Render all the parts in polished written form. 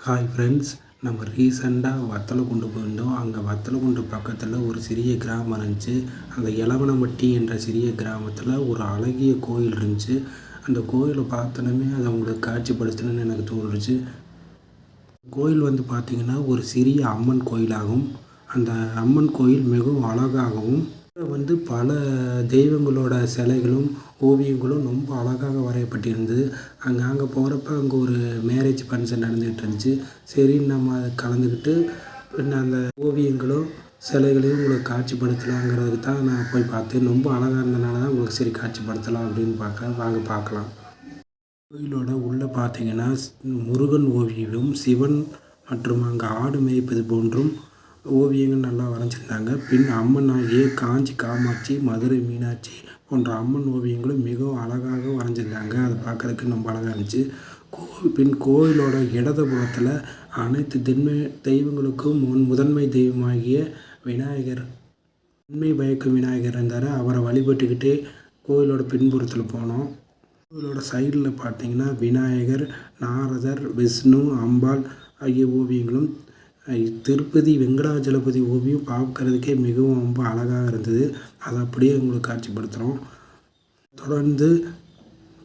Hi friends, நம்ம ரீசெண்டாக வத்தலக்குண்டு போயிருந்தோம். அங்கே வத்தலக்குண்டு பக்கத்தில் ஒரு சிறிய கிராமம் இருந்துச்சு. அந்த எலவனம்பட்டி என்ற சிறிய கிராமத்தில் ஒரு அழகிய கோயில் இருந்துச்சு. அந்த கோயிலை பார்த்தோன்னே அதை உங்களுக்கு காட்சிப்படுத்தணும்னு எனக்கு தோணுச்சு. கோயில் பார்த்திங்கன்னா ஒரு சிறிய அம்மன் கோயிலாகும். அந்த அம்மன் கோயில் மிகவும் அழகாகவும் பல தெய்வங்களோட சிலைகளும் ஓவியங்களும் ரொம்ப அழகாக வரையப்பட்டிருந்தது. அங்கே போகிறப்ப அங்கே ஒரு மேரேஜ் ஃபங்க்ஷன் நடந்துகிட்டு இருந்துச்சு. சரின்னு நம்ம அதை கலந்துக்கிட்டு பின்ன அந்த ஓவியங்களும் சிலைகளையும் உங்களுக்கு காட்சிப்படுத்தலாங்கிறதுக்கு தான் நான் போய் பார்த்தேன். ரொம்ப அழகாக இருந்தனால தான் உங்களுக்கு சரி காட்சிப்படுத்தலாம் அப்படின்னு வாங்க பார்க்கலாம். கோயிலோட உள்ளே பார்த்தீங்கன்னா முருகன் ஓவியம், சிவன் மற்றும் அங்கே ஆடு மேய்ப்பது போன்றும் ஓவியங்கள் நல்லா வரைஞ்சிருந்தாங்க. பின் அம்மன் ஆகிய காஞ்சி காமாட்சி, மதுரை மீனாட்சி போன்ற அம்மன் ஓவியங்களும் மிகவும் அழகாக வரைஞ்சிருந்தாங்க. அதை பார்க்குறதுக்கு ரொம்ப அழகாக இருந்துச்சு. பின் கோயிலோட இடதுபுறத்தில் அனைத்து தெய்வங்களுக்கும் முதன்மை தெய்வமாகிய விநாயகர், உண்மை பயக்கும் விநாயகர் இருந்தார். அவரை வழிபட்டுக்கிட்டே கோயிலோட பின்புறத்தில் போனோம். கோயிலோட சைடில் பார்த்தீங்கன்னா விநாயகர், நாரதர், விஷ்ணு, அம்பாள் ஆகிய ஓவியங்களும், திருப்பதி வெங்கடாஜலபதி ஓவியம் பார்க்கறதுக்கே மிகவும் ரொம்ப அழகாக இருந்தது. அதை அப்படியே உங்களுக்கு காட்சிப்படுத்துகிறோம். தொடர்ந்து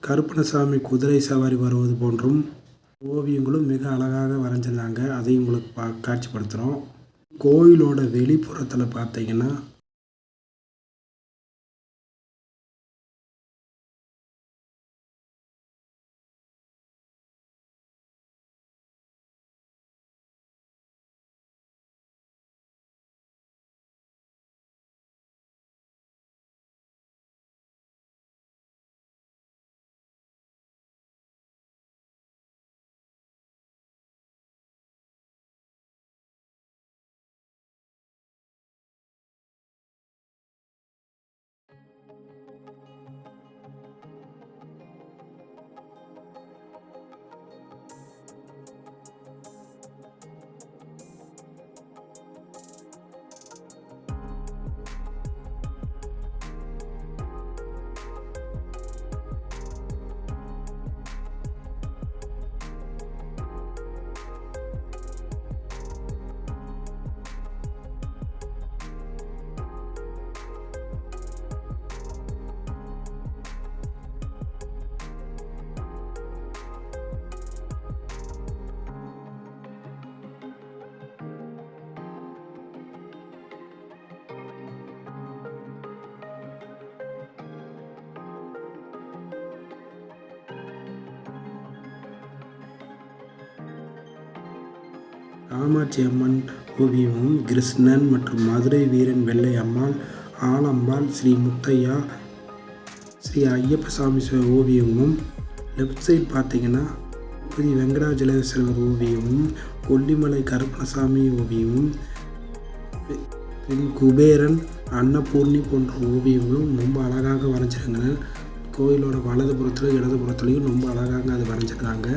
கருப்பணசாமி குதிரை சவாரி வருவது போன்றும் ஓவியங்களும் மிக அழகாக வரைஞ்சிருந்தாங்க. அதையும் உங்களுக்கு காட்சிப்படுத்துகிறோம். கோயிலோட வெளிப்புறத்தில் பார்த்தீங்கன்னா காமாட்சி அம்மன் ஓவியமும், கிருஷ்ணன் மற்றும் மதுரை வீரன் வெள்ளை அம்மாள், ஆலம்பாள், ஸ்ரீ முத்தையா, ஸ்ரீ ஐயப்பசாமி ஓவியமும், லெஃப்ட் சைட் பார்த்தீங்கன்னா திருப்பதி வெங்கடாஜலேஸ்வரர் ஓவியமும், கொல்லிமலை கருப்பணசாமி ஓவியமும், பின் குபேரன், அன்னபூர்ணி போன்ற ஓவியங்களும் ரொம்ப அழகாக வரைஞ்சிருங்க. கோயிலோட வலதுபுறத்துலையும் இடதுபுறத்துலையும் ரொம்ப அழகாக அது வரைஞ்சிருக்காங்க.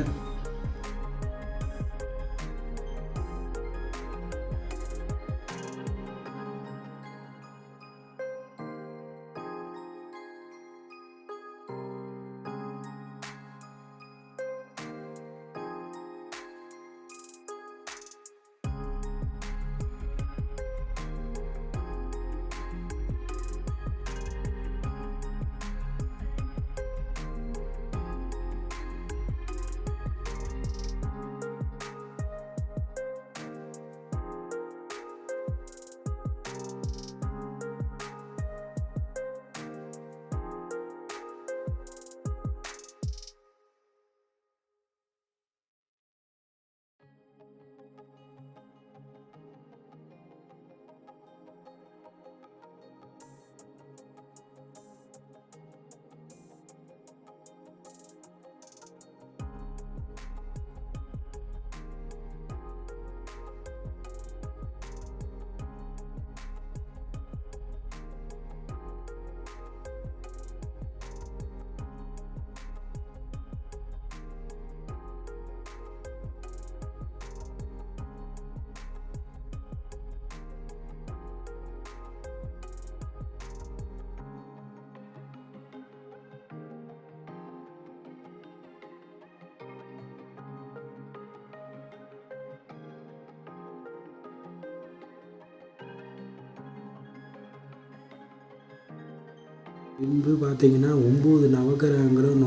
பின்பு பார்த்திங்கன்னா 9 நவக்கிரகங்களும்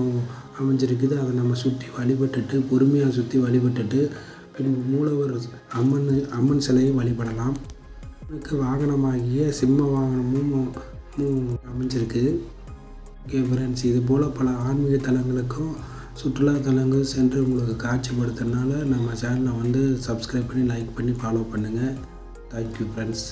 அமைஞ்சிருக்குது. அதை நம்ம சுற்றி வழிபட்டுட்டு பொறுமையாக சுற்றி வழிபட்டுட்டு பின்பு மூலவர் அம்மன் சிலையும் வழிபடலாம். எனக்கு வாகனமாகிய சிம்ம வாகனமும் அமைஞ்சிருக்கு. ஓகே ஃப்ரெண்ட்ஸ், இது போல் பல ஆன்மீக தலங்களுக்கும் சுற்றுலா தலங்கள் சென்று உங்களுக்கு காட்சிப்படுத்துறதுனால நம்ம சேனலை சப்ஸ்கிரைப் பண்ணி லைக் பண்ணி ஃபாலோ பண்ணுங்கள். Thank you friends.